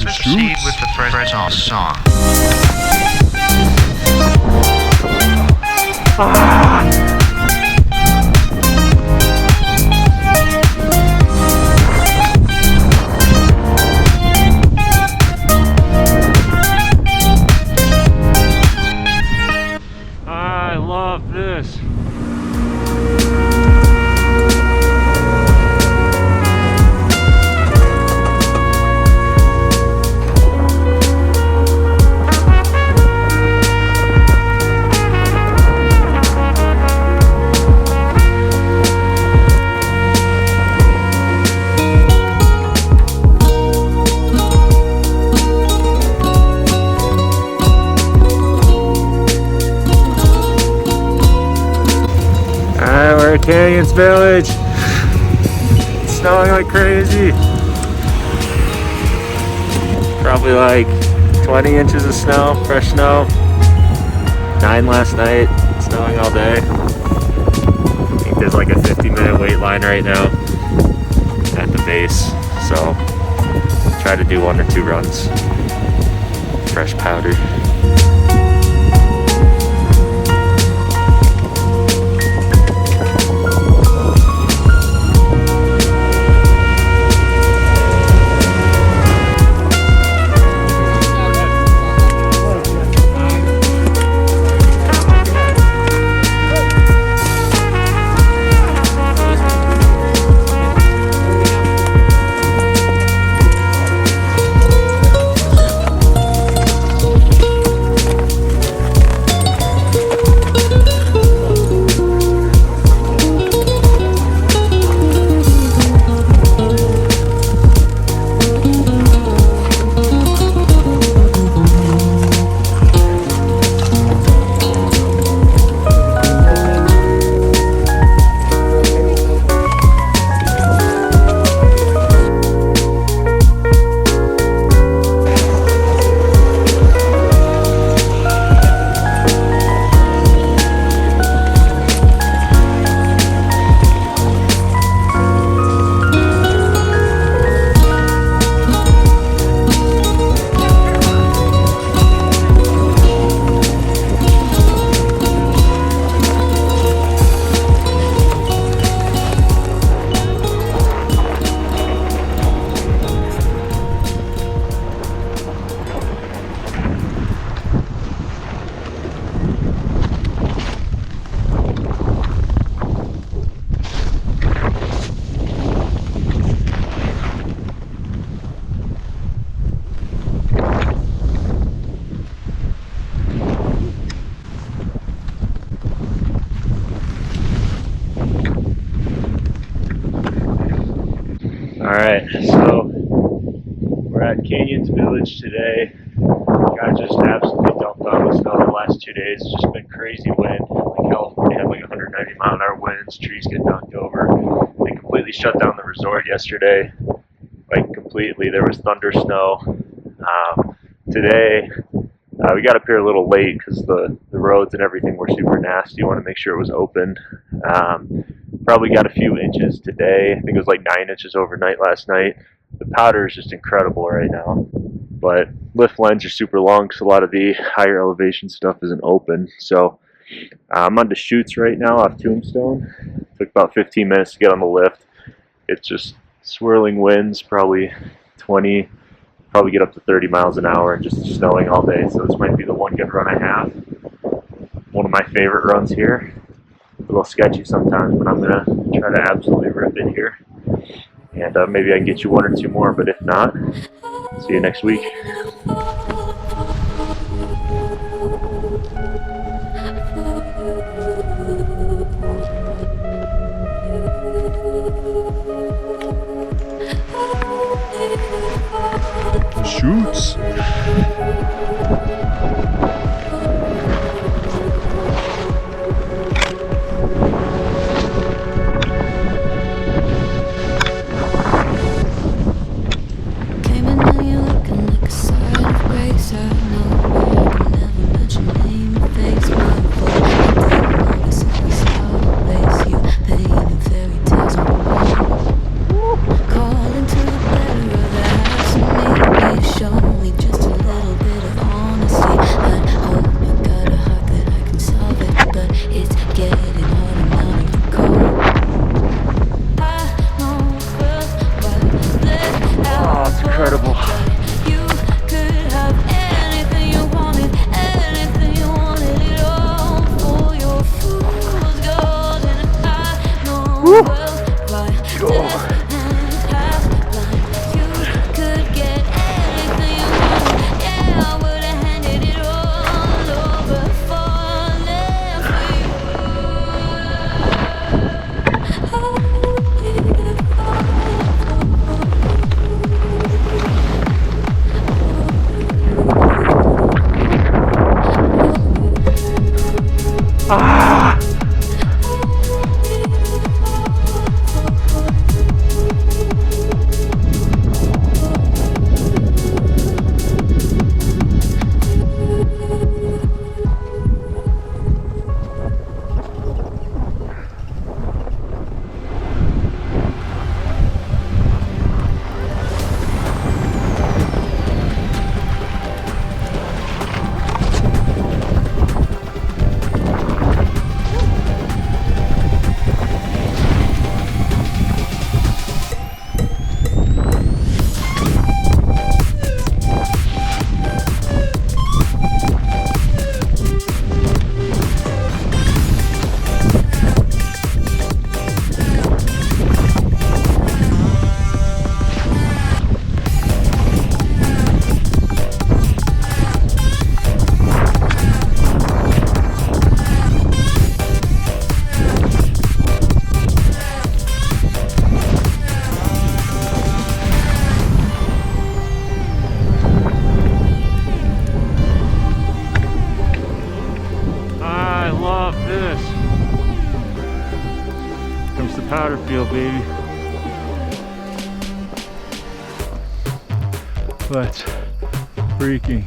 proceed with the first song. I love this. We're at Canyons Village. It's snowing like crazy. Probably like 20 inches of snow, fresh snow. 9 last night, snowing all day. I think there's like a 50-minute wait line right now at the base. So try to do 1 or 2 runs. Fresh powder. Alright, so we're at Canyons Village today. Got just absolutely dumped on with snow the last 2 days. It's just been crazy wind. Like California had like 190 mile an hour winds, trees get knocked over. They completely shut down the resort yesterday. Like completely, there was thunder snow. Today, we got up here a little late because the roads and everything were super nasty. You want to make sure it was open. Probably got a few inches today. I think it was like 9 inches overnight last night. The powder is just incredible right now. But lift lines are super long because a lot of the higher elevation stuff isn't open. So I'm on Deschutes right now off Tombstone. Took about 15 minutes to get on the lift. It's just swirling winds, probably get up to 30 miles an hour and just snowing all day. So this might be the one good run I have. One of my favorite runs here. A little sketchy sometimes, but I'm gonna try to absolutely rip it here. And maybe I can get you 1 or 2 more, but if not, see you next week. Shoots. Show You could have anything you wanted it all for your fool's gold. And I know well why death hands half blind. You could get anything you wanted, yeah, I would have handed it all over falling for you. Ah! I love this. Comes the powder field, baby. Let's freaking